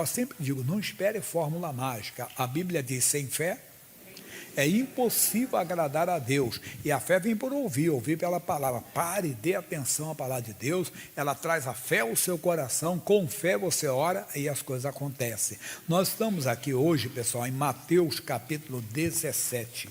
Eu sempre digo, não espere fórmula mágica. A Bíblia diz, sem fé é impossível agradar a Deus. E a fé vem por ouvir, ouvir pela palavra. Pare, dê atenção à palavra de Deus. Ela traz a fé ao seu coração. Com fé você ora e as coisas acontecem. Nós estamos aqui hoje, pessoal, em Mateus capítulo 17.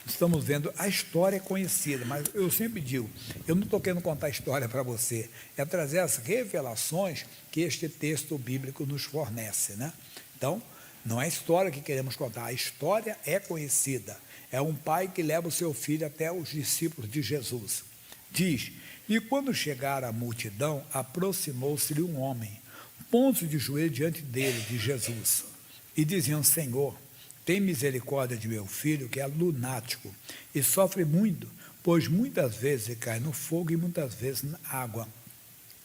Estamos vendo, a história é conhecida, mas eu sempre digo, eu não estou querendo contar a história para você, é trazer as revelações que este texto bíblico nos fornece, né? Então, não é a história que queremos contar, a história é conhecida. É um pai que leva o seu filho até os discípulos de Jesus. Diz, e quando chegara a multidão, aproximou-se-lhe um homem, pondo-se de joelho diante dele, de Jesus, e diziam, Senhor, tem misericórdia de meu filho, que é lunático, e sofre muito, pois muitas vezes ele cai no fogo e muitas vezes na água.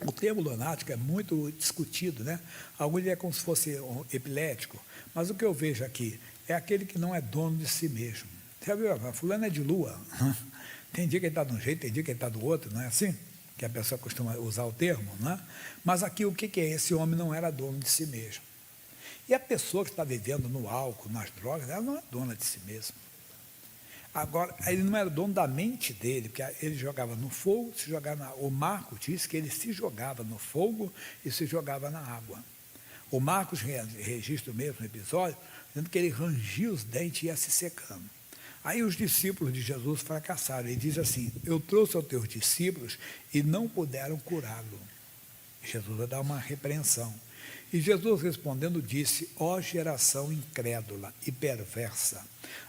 O termo lunático é muito discutido, né? Alguns é como se fosse um epilético, mas o que eu vejo aqui é aquele que não é dono de si mesmo. Você viu? Fulano é de lua. Tem dia que ele está de um jeito, tem dia que ele está do outro, não é assim? Que a pessoa costuma usar o termo, não é? Mas aqui o que é? Esse homem não era dono de si mesmo. E a pessoa que está vivendo no álcool, nas drogas, ela não é dona de si mesma. Agora, ele não era dono da mente dele, porque ele jogava no fogo, se jogava o Marcos diz que ele se jogava no fogo e se jogava na água. O Marcos registra o mesmo episódio, dizendo que ele rangia os dentes e ia se secando. Aí os discípulos de Jesus fracassaram. Ele diz assim, eu trouxe aos teus discípulos e não puderam curá-lo. Jesus vai dar uma repreensão. E Jesus respondendo disse, ó geração incrédula e perversa,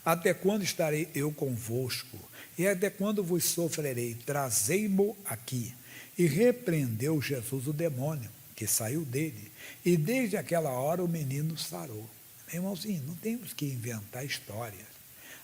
até quando estarei eu convosco? E até quando vos sofrerei? Trazei-mo aqui. E repreendeu Jesus o demônio, que saiu dele. E desde aquela hora o menino sarou. Meu irmãozinho, não temos que inventar histórias.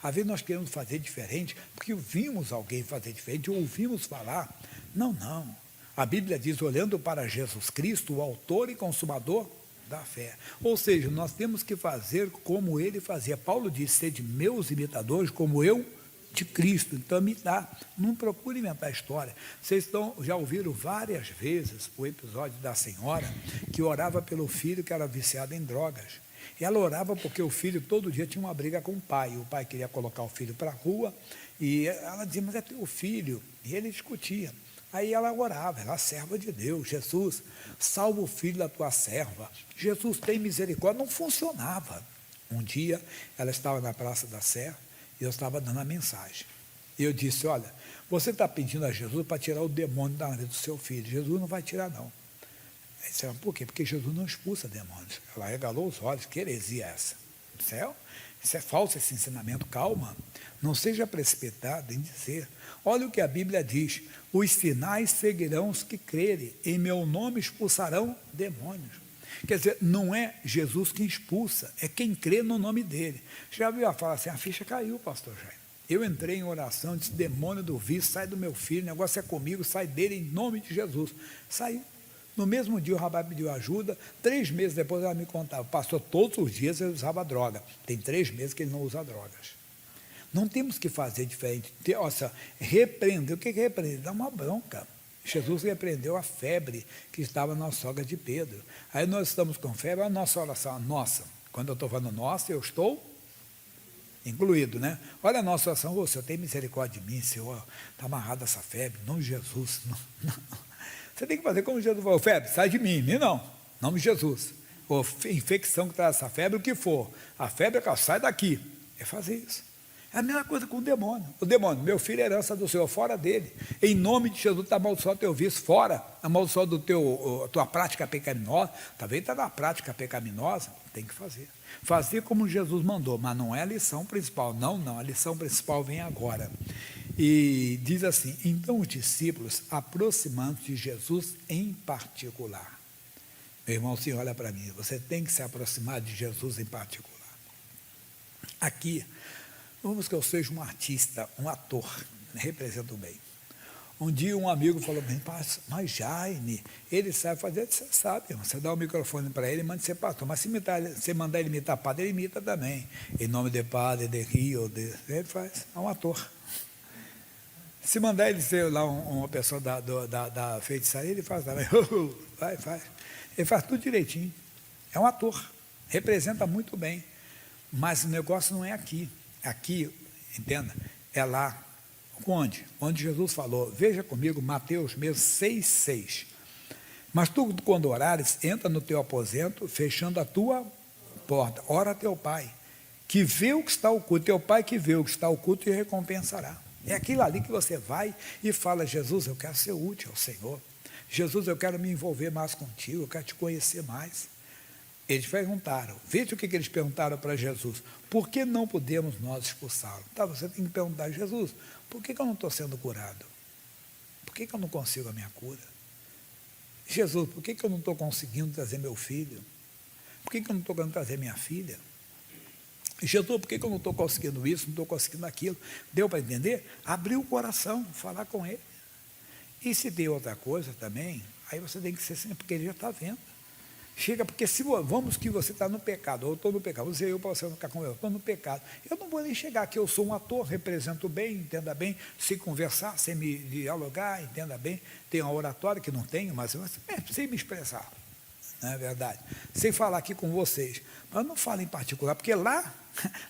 Às vezes nós queremos fazer diferente, porque vimos alguém fazer diferente, ouvimos falar. Não. A Bíblia diz, olhando para Jesus Cristo, o autor e consumador da fé. Ou seja, nós temos que fazer como ele fazia. Paulo disse, sede meus imitadores, como eu de Cristo. Então, imitar. Não procure inventar história. Vocês já ouviram várias vezes o episódio da senhora que orava pelo filho que era viciado em drogas. E ela orava porque o filho todo dia tinha uma briga com o pai. O pai queria colocar o filho para a rua e ela dizia, mas é teu filho. E ele discutia. Aí ela orava, ela é a serva de Deus, Jesus, salva o filho da tua serva, Jesus tem misericórdia, não funcionava. Um dia, ela estava na Praça da Sé, e eu estava dando a mensagem. E eu disse, olha, você está pedindo a Jesus para tirar o demônio da vida do seu filho, Jesus não vai tirar não. Aí disse, por quê? Porque Jesus não expulsa demônios. Ela regalou os olhos, que heresia é essa? Céu? Isso é falso, esse ensinamento, calma, não seja precipitado em dizer, olha o que a Bíblia diz, os sinais seguirão os que crerem, em meu nome expulsarão demônios. Quer dizer, não é Jesus quem expulsa, é quem crê no nome dele. Já viu a fala assim, a ficha caiu, pastor Jair. Eu entrei em oração, disse, demônio do vício, sai do meu filho, o negócio é comigo, sai dele em nome de Jesus. Saiu. No mesmo dia o rapaz pediu ajuda, 3 meses depois ela me contava, pastor, todos os dias ele usava droga, tem 3 meses que ele não usa drogas. Não temos que fazer diferente, repreender, o que é repreender? Dá uma bronca. Jesus repreendeu a febre que estava na sogra de Pedro. Aí nós estamos com febre, a nossa oração, a nossa, quando eu estou falando nossa, eu estou incluído, né? Olha a nossa oração, ô Senhor, tem misericórdia de mim, Senhor, está amarrada essa febre, não Jesus, não. Você tem que fazer como Jesus falou, febre, sai de mim não, em nome de Jesus. Ou infecção que traz essa febre, o que for. A febre, sai daqui. É fazer isso. É a mesma coisa com o demônio. O demônio, meu filho é herança do Senhor, fora dele. Em nome de Jesus, está amaldiçoado o teu vício, fora. Amaldiçoado a tua prática pecaminosa. Talvez está na prática pecaminosa, tem que fazer. Fazer como Jesus mandou, mas não é a lição principal. Não, a lição principal vem agora. E diz assim, então os discípulos aproximando-se de Jesus em particular. Meu irmão, sim, olha para mim, você tem que se aproximar de Jesus em particular. Aqui, vamos que eu seja um artista, um ator, represento bem. Um dia um amigo falou bem, mas Jaime, ele sabe fazer, você sabe, você dá o microfone para ele, manda ser pastor, mas se você mandar ele imitar padre, ele imita também. Em nome de Padre, de Rio, ele faz, é um ator. Se mandar ele ser lá uma pessoa da feitiçaria, ele faz também, faz. Ele faz tudo direitinho. É um ator, representa muito bem, mas o negócio não é aqui. Aqui, entenda, é lá. Onde? Onde Jesus falou, veja comigo, Mateus mesmo 6,6. Mas tu, quando orares, entra no teu aposento, fechando a tua porta. Ora a teu pai, que vê o que está oculto. Teu pai que vê o que está oculto te recompensará. É aquilo ali que você vai e fala, Jesus, eu quero ser útil ao Senhor. Jesus, eu quero me envolver mais contigo, eu quero te conhecer mais. Eles perguntaram, veja o que eles perguntaram para Jesus, por que não podemos nós expulsá-lo? Tá, você tem que perguntar, Jesus, por que eu não estou sendo curado? Por que eu não consigo a minha cura? Jesus, por que eu não estou conseguindo trazer meu filho? Por que eu não estou conseguindo trazer minha filha? Jesus, por que eu não estou conseguindo isso, não estou conseguindo aquilo? Deu para entender? Abrir o coração, falar com ele. E se tem outra coisa também, aí você tem que ser sempre, porque ele já está vendo. Chega, porque se vamos que você está no pecado, ou eu estou no pecado, você eu para você ficar com eu estou no pecado, eu não vou nem chegar aqui, eu sou um ator, represento bem, entenda bem, sem conversar, sem me dialogar, entenda bem, tem uma oratória que não tenho, mas eu sem me expressar, não é verdade? Sem falar aqui com vocês, mas não falo em particular, porque lá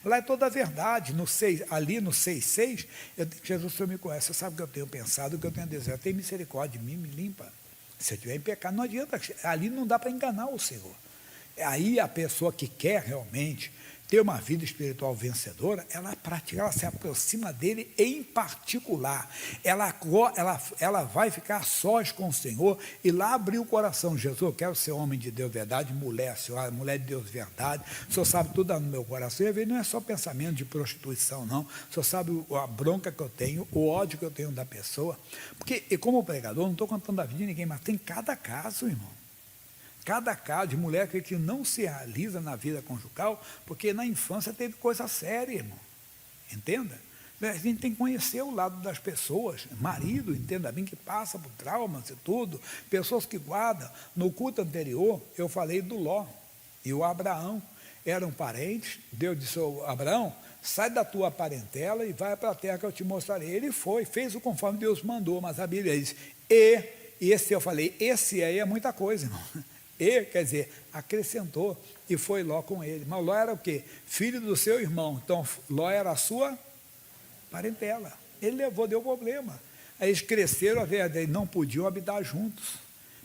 é toda a verdade, no 6, ali no 6,6, eu digo, Jesus, o Senhor me conhece, você sabe o que eu tenho pensado, o que eu tenho desejado, tem misericórdia de mim, me limpa. Se eu estiver em pecado, não adianta, ali não dá para enganar o Senhor. Aí a pessoa que quer realmente ter uma vida espiritual vencedora, ela pratica, ela se aproxima dele em particular. Ela vai ficar sós com o Senhor e lá abrir o coração. Jesus, eu quero ser homem de Deus verdade, mulher, Senhor, mulher de Deus verdade. O Senhor sabe tudo no meu coração. E não é só pensamento de prostituição, não. O Senhor sabe a bronca que eu tenho, o ódio que eu tenho da pessoa. Porque, e como pregador, não estou contando a vida de ninguém, mas tem cada caso, irmão. Cada caso de mulher que não se realiza na vida conjugal, porque na infância teve coisa séria, irmão. Entenda? A gente tem que conhecer o lado das pessoas, marido, entenda bem, que passa por traumas e tudo, pessoas que guardam. No culto anterior, eu falei do Ló e o Abraão. Eram parentes, Deus disse ao Abraão, sai da tua parentela e vai para a terra que eu te mostrarei. Ele foi, fez o conforme Deus mandou, mas a Bíblia diz, e esse eu falei, esse aí é muita coisa, irmão. E, quer dizer, acrescentou, e foi Ló com ele. Mas Ló era o quê? Filho do seu irmão. Então, Ló era a sua parentela. Ele levou, deu problema. Aí eles cresceram, a verdade, não podiam habitar juntos.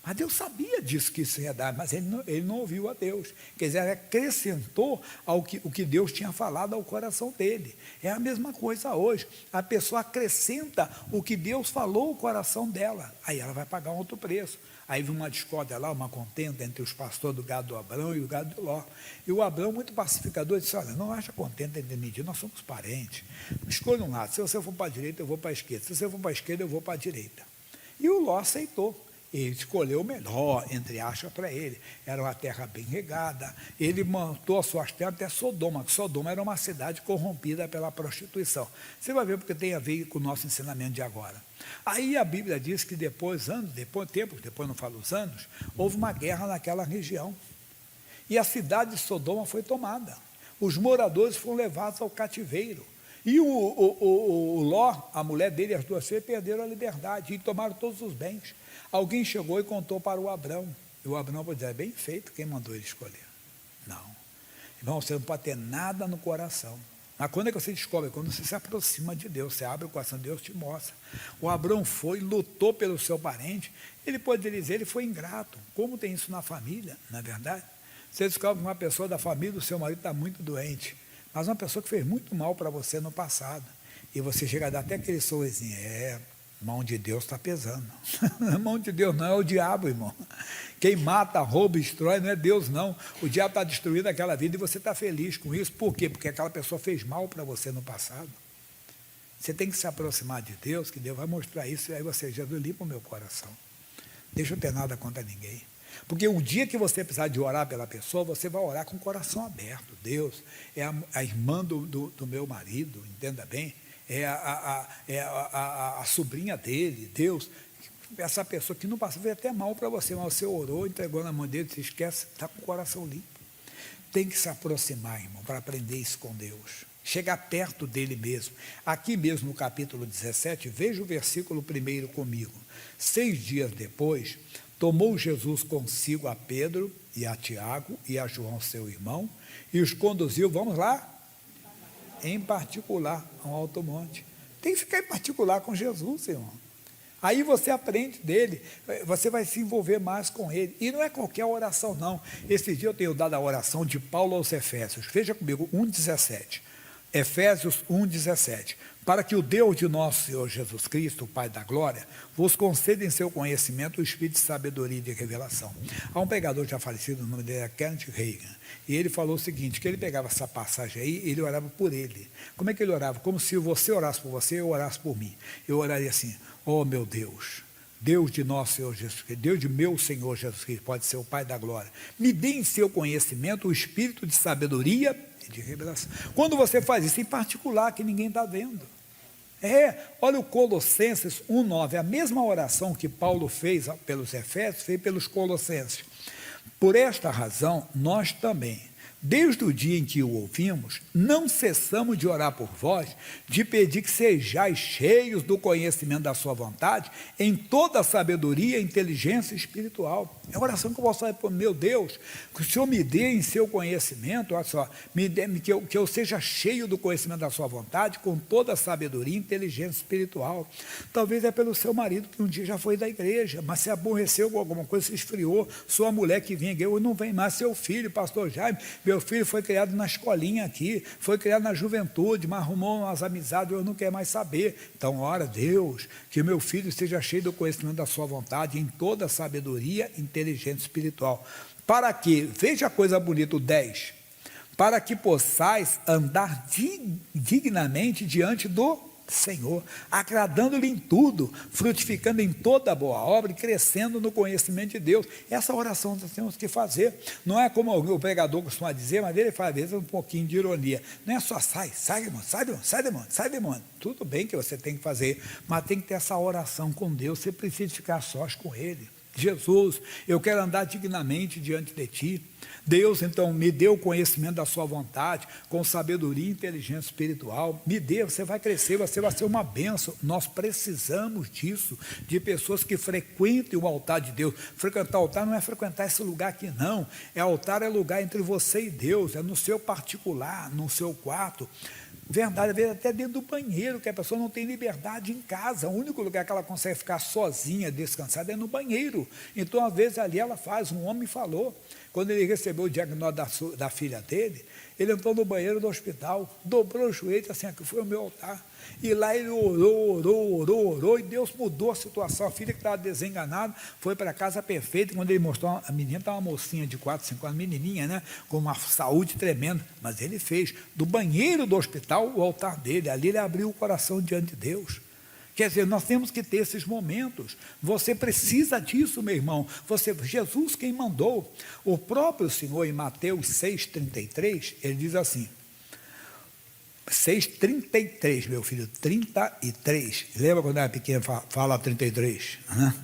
Mas Deus sabia disso que isso ia dar, mas ele não ouviu a Deus. Quer dizer, acrescentou o que Deus tinha falado ao coração dele. É a mesma coisa hoje. A pessoa acrescenta o que Deus falou ao coração dela. Aí ela vai pagar um outro preço. Aí viu uma discórdia lá, uma contenda entre os pastores do gado do Abrão e o gado do Ló. E o Abrão, muito pacificador, disse, olha, não acha contenda entre mim, nós somos parentes. Escolha um lado, se você for para a direita, eu vou para a esquerda. Se você for para a esquerda, eu vou para a direita. E o Ló aceitou. Ele escolheu o melhor, entre aspas, para ele. Era uma terra bem regada. Ele montou as suas terras até Sodoma. Sodoma era uma cidade corrompida pela prostituição. Você vai ver porque tem a ver com o nosso ensinamento de agora. Aí a Bíblia diz que depois, tempos depois, não falo os anos, houve uma guerra naquela região. E a cidade de Sodoma foi tomada. Os moradores foram levados ao cativeiro. E o Ló, a mulher dele e as duas filhas perderam a liberdade e tomaram todos os bens. Alguém chegou e contou para o Abrão. E o Abrão pode dizer, é bem feito, quem mandou ele escolher? Não. Irmão, você não pode ter nada no coração. Mas quando é que você descobre? Quando você se aproxima de Deus, você abre o coração, Deus te mostra. O Abrão foi, lutou pelo seu parente, ele pode dizer, ele foi ingrato. Como tem isso na família, não é verdade? Você descobre que uma pessoa da família do seu marido está muito doente, mas uma pessoa que fez muito mal para você no passado, e você chega a dar até aquele sorrisinho, mão de Deus está pesando. Mão de Deus não é o diabo, irmão. Quem mata, rouba, destrói não é Deus, não. O diabo está destruindo aquela vida e você está feliz com isso. Por quê? Porque aquela pessoa fez mal para você no passado. Você tem que se aproximar de Deus, que Deus vai mostrar isso, e aí você, Jesus, limpa o meu coração. Deixa eu ter nada contra ninguém. Porque o dia que você precisar de orar pela pessoa, você vai orar com o coração aberto. Deus é a irmã do meu marido, entenda bem. É a sobrinha dele, Deus, essa pessoa que não passa, veio até mal para você, mas você orou, entregou na mão dele, se esquece, está com o coração limpo. Tem que se aproximar, irmão, para aprender isso com Deus. Chegar perto dele mesmo. Aqui mesmo no capítulo 17, veja o versículo 1 comigo. 6 dias depois, tomou Jesus consigo a Pedro e a Tiago e a João, seu irmão, e os conduziu, vamos lá, em particular, a um alto monte. Tem que ficar em particular com Jesus, irmão. Aí você aprende dele, você vai se envolver mais com ele. E não é qualquer oração, não. Esse dia eu tenho dado a oração de Paulo aos Efésios. Veja comigo, 1,17. Efésios 1,17. Para que o Deus de nosso Senhor Jesus Cristo, o Pai da glória, vos conceda em seu conhecimento o espírito de sabedoria e de revelação. Há um pregador já falecido, o nome dele é Kenneth Reagan, e ele falou o seguinte, que ele pegava essa passagem aí, ele orava por ele. Como é que ele orava? Como se você orasse por você, eu orasse por mim. Eu oraria assim, ó meu Deus, Deus de nosso Senhor Jesus Cristo, Deus de meu Senhor Jesus Cristo, pode ser o Pai da glória, me dê em seu conhecimento o espírito de sabedoria e de revelação. Quando você faz isso em particular, que ninguém está vendo. Olha o Colossenses 1,9, a mesma oração que Paulo fez pelos Efésios, fez pelos Colossenses. Por esta razão, nós também, desde o dia em que o ouvimos, não cessamos de orar por vós, de pedir que sejais cheios do conhecimento da sua vontade, em toda a sabedoria e inteligência espiritual. É a oração que eu posso fazer por meu Deus, que o Senhor me dê em seu conhecimento, olha só, que eu seja cheio do conhecimento da sua vontade, com toda a sabedoria e inteligência espiritual. Talvez é pelo seu marido, que um dia já foi da igreja, mas se aborreceu com alguma coisa, se esfriou, sua mulher que vinha à igreja, não vem mais, seu filho, pastor Jaime, meu filho foi criado na escolinha aqui, foi criado na juventude, mas arrumou umas amizades, eu não quero mais saber. Então, ora, Deus, que meu filho esteja cheio do conhecimento da sua vontade, em toda a sabedoria e inteligência espiritual. Para que, veja a coisa bonita, o 10, para que possais andar dignamente diante do Senhor, agradando-lhe em tudo, frutificando em toda boa obra e crescendo no conhecimento de Deus. Essa oração nós temos que fazer. Não é como o pregador costuma dizer, mas ele faz às vezes um pouquinho de ironia. Não é só sai demônio. Tudo bem que você tem que fazer, mas tem que ter essa oração com Deus. Você precisa ficar sós com Ele. Jesus, eu quero andar dignamente diante de Ti. Deus, então, me dê o conhecimento da sua vontade, com sabedoria e inteligência espiritual. Me dê, você vai crescer, você vai ser uma bênção. Nós precisamos disso, de pessoas que frequentem o altar de Deus. Frequentar o altar não é frequentar esse lugar aqui, não. Altar é lugar entre você e Deus, é no seu particular, no seu quarto. Verdade, às vezes até dentro do banheiro, que a pessoa não tem liberdade em casa. O único lugar que ela consegue ficar sozinha, descansada, é no banheiro. Então, às vezes, ali ela faz. Um homem falou, quando ele recebeu o diagnóstico da filha dele, ele entrou no banheiro do hospital, dobrou o joelho, assim, aqui foi o meu altar. E lá ele orou, e Deus mudou a situação. A filha que estava desenganada foi para casa perfeita. Quando ele mostrou, a menina estava uma mocinha de 4, 5 anos, menininha, né, com uma saúde tremenda. Mas ele fez do banheiro do hospital o altar dele. Ali ele abriu o coração diante de Deus. Quer dizer, nós temos que ter esses momentos. Você precisa disso, meu irmão. Jesus quem mandou. O próprio Senhor, em Mateus 6,33, ele diz assim, 6,33, meu filho, 33. Lembra quando era pequeno, fala 33? Né?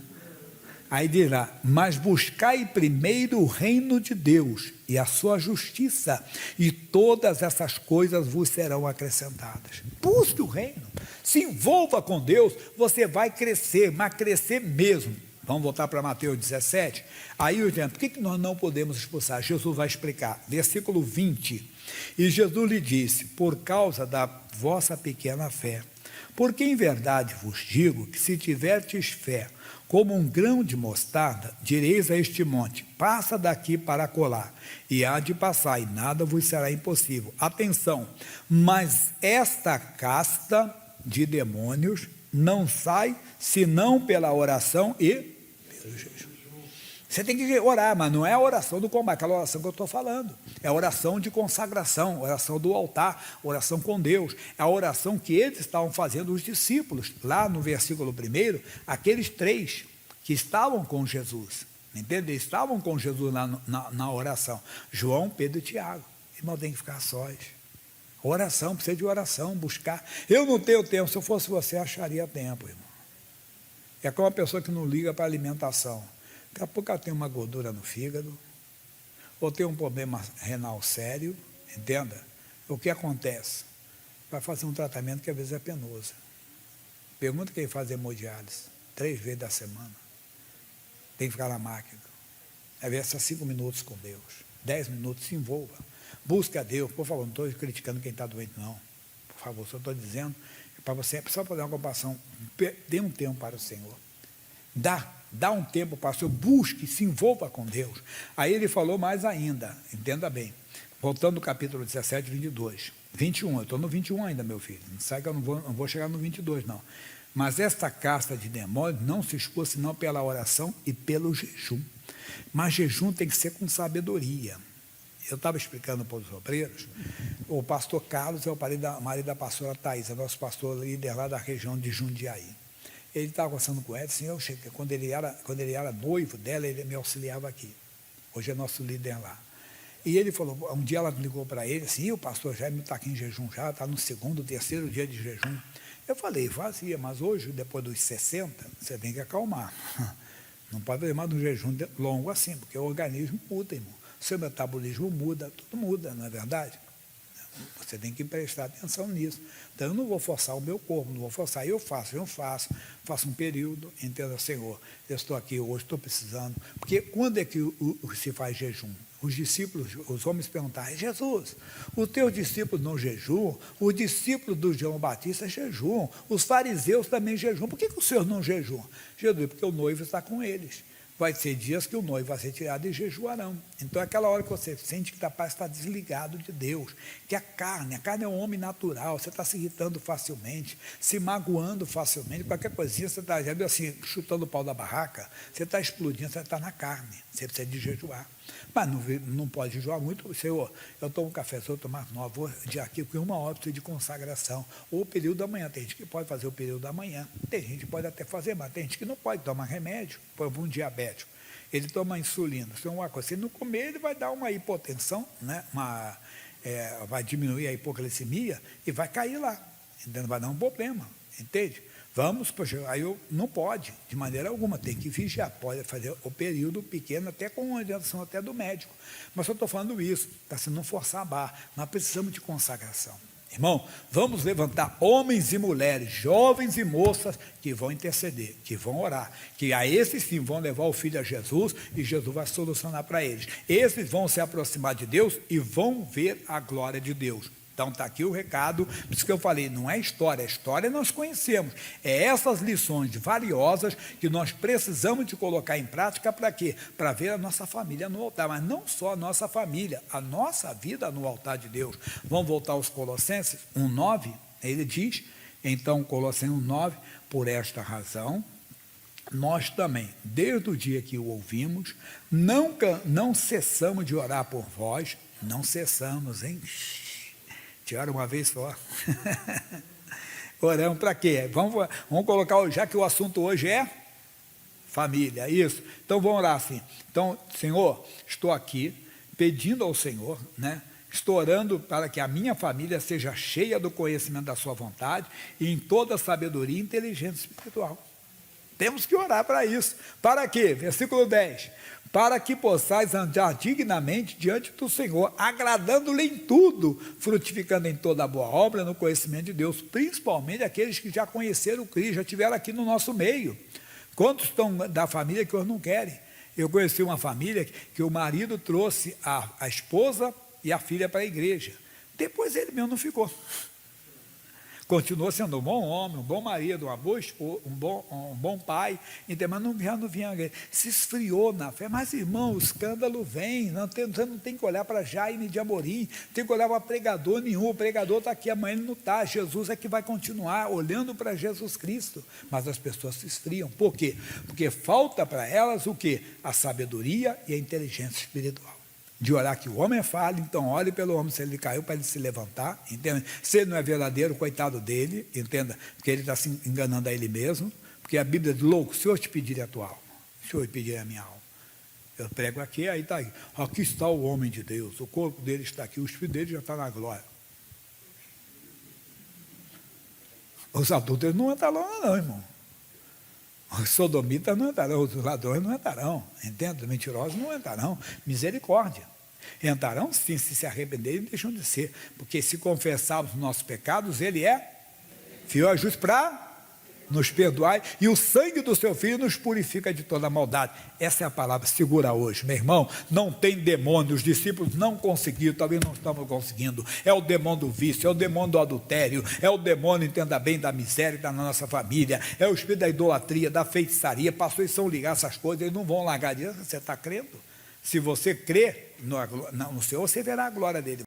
Aí diz lá, mas buscai primeiro o reino de Deus e a sua justiça, e todas essas coisas vos serão acrescentadas. Busque o reino, se envolva com Deus, você vai crescer, mas crescer mesmo. Vamos voltar para Mateus 17. Aí, por que nós não podemos expulsar? Jesus vai explicar, versículo 20. E Jesus lhe disse, por causa da vossa pequena fé, porque em verdade vos digo que se tiverdes fé, como um grão de mostarda, direis a este monte, passa daqui para acolá, e há de passar, e nada vos será impossível. Atenção, mas esta casta de demônios não sai, senão pela oração e pelo jejum. Você tem que orar, mas não é a oração do combate, aquela oração que eu estou falando. É a oração de consagração, oração do altar, oração com Deus. É a oração que eles estavam fazendo, os discípulos. Lá no versículo 1, aqueles 3 que estavam com Jesus. Entende? Estavam com Jesus na oração. João, Pedro e Tiago. Irmão, tem que ficar sós. Oração, precisa de oração, buscar. Eu não tenho tempo, se eu fosse você, acharia tempo, irmão. É como uma pessoa que não liga para a alimentação. Daqui a pouco ela tem uma gordura no fígado, ou tem um problema renal sério, entenda? O que acontece? Vai fazer um tratamento que às vezes é penoso. Pergunta quem faz hemodiálise, 3 vezes da semana. Tem que ficar na máquina. Às vezes, 5 minutos com Deus, 10 minutos, se envolva. Busque a Deus, por favor, não estou criticando quem está doente, não. Por favor, só estou dizendo, para você, só para dar uma comparação, dê um tempo para o Senhor. Dá um tempo para o Senhor, busque, se envolva com Deus. Aí ele falou mais ainda, entenda bem, voltando ao capítulo 17, 21, eu estou no 21 ainda, meu filho, não sai que eu não vou chegar no 22, não. Mas esta casta de demônios não se expôs senão pela oração e pelo jejum. Mas jejum tem que ser com sabedoria. Eu estava explicando para os obreiros, o pastor Carlos é o marido da pastora Thais, é nosso pastor líder lá da região de Jundiaí. Ele estava conversando com ela, assim, quando ele era noivo dela, ele me auxiliava aqui. Hoje é nosso líder lá. E ele falou, um dia ela ligou para ele, assim, o pastor Jaime está aqui em jejum já, está no 2º, 3º dia de jejum. Eu falei, fazia, mas hoje, depois dos 60, você tem que acalmar. Não pode fazer mais um jejum longo assim, porque o organismo muda, irmão. O seu metabolismo muda, tudo muda, não é verdade? Você tem que prestar atenção nisso. Então, eu não vou forçar o meu corpo, não vou forçar. Eu faço um período, entenda, Senhor, eu estou aqui hoje, estou precisando. Porque quando é que se faz jejum? Os discípulos, os homens perguntaram, Jesus, os teus discípulos não jejuam, os discípulos do João Batista jejuam, os fariseus também jejuam, por que os senhores não jejuam? Jesus, porque o noivo está com eles. Vai ser dias que o noivo vai ser tirado e jejuarão. Então, é aquela hora que você sente que está desligado de Deus, que a carne é um homem natural, você está se irritando facilmente, se magoando facilmente, qualquer coisinha, você está assim, chutando o pau da barraca, você está explodindo, você está na carne, você precisa de jejuar. Mas não pode jejuar muito, Senhor, eu tomo um café, eu tomar 9, vou de aqui, porque 1 hora precisa de consagração, ou o período da manhã, tem gente que pode fazer o período da manhã, tem gente que pode até fazer, mas tem gente que não pode tomar remédio, por exemplo, um diabético, ele toma insulina, se uma coisa, se ele não comer, ele vai dar uma hipotensão, né? Vai diminuir a hipoglicemia e vai cair lá, então vai dar um problema, entende? Aí não pode, de maneira alguma, tem que vigiar, pode fazer o período pequeno, até com orientação até do médico. Mas eu estou falando isso, para se não forçar a barra, nós precisamos de consagração. Irmão, vamos levantar homens e mulheres, jovens e moças, que vão interceder, que vão orar, que a esses sim vão levar o filho a Jesus, e Jesus vai solucionar para eles. Esses vão se aproximar de Deus e vão ver a glória de Deus. Então está aqui o recado, por isso que eu falei, não é história, a história nós conhecemos, é essas lições valiosas que nós precisamos de colocar em prática para quê? Para ver a nossa família no altar, mas não só a nossa família, a nossa vida no altar de Deus. Vamos voltar aos Colossenses 1:9, ele diz, então Colossenses 1:9, por esta razão, nós também, desde o dia que o ouvimos, não cessamos de orar por vós, não cessamos, hein? Ora uma vez só. Oramos para quê? Vamos colocar, já que o assunto hoje é família, isso. Então vamos orar assim. Então, Senhor, estou aqui pedindo ao Senhor, né? Estou orando para que a minha família seja cheia do conhecimento da sua vontade e em toda sabedoria e inteligência espiritual. Temos que orar para isso. Para quê? Versículo 10. Para que possais andar dignamente diante do Senhor, agradando-lhe em tudo, frutificando em toda a boa obra, no conhecimento de Deus, principalmente aqueles que já conheceram Cristo, já estiveram aqui no nosso meio. Quantos estão da família que hoje não querem? Eu conheci uma família que o marido trouxe a esposa e a filha para a igreja. Depois ele mesmo não ficou. Continuou sendo um bom homem, um bom marido, uma boa esposa, um bom pai, mas já não vinha, se esfriou na fé. Mas, irmão, o escândalo vem, você não tem que olhar para Jaime de Amorim, tem que olhar para pregador nenhum, o pregador está aqui, amanhã ele não está, Jesus é que vai continuar olhando para Jesus Cristo, mas as pessoas se esfriam. Por quê? Porque falta para elas o quê? A sabedoria e a inteligência espiritual. De orar que o homem é falho, então ore pelo homem, se ele caiu, para ele se levantar, entenda? Se ele não é verdadeiro, coitado dele, entenda? Porque ele está se enganando a ele mesmo, porque a Bíblia diz, louco, se eu te pedir a tua alma, se eu te pedir a minha alma, eu prego aqui, aí está aí, aqui está o homem de Deus, o corpo dele está aqui, o espírito dele já está na glória. Os adultos não entrarão não, irmão. Os sodomitas não entrarão, os ladrões não entrarão, entende? Os mentirosos não entrarão, misericórdia. Entrarão sim, se arrependerem, deixam de ser, porque se confessarmos os nossos pecados, ele é fiel e justo para nos perdoai, e o sangue do seu Filho nos purifica de toda maldade. Essa é a palavra, segura hoje, meu irmão. Não tem demônio, os discípulos não conseguiram, talvez não estamos conseguindo. É o demônio do vício, é o demônio do adultério, é o demônio, entenda bem, da miséria que está na nossa família, é o espírito da idolatria, da feitiçaria. Pastores são ligar essas coisas, eles não vão largar disso. Você está crendo? Se você crê no Senhor, você verá a glória dele.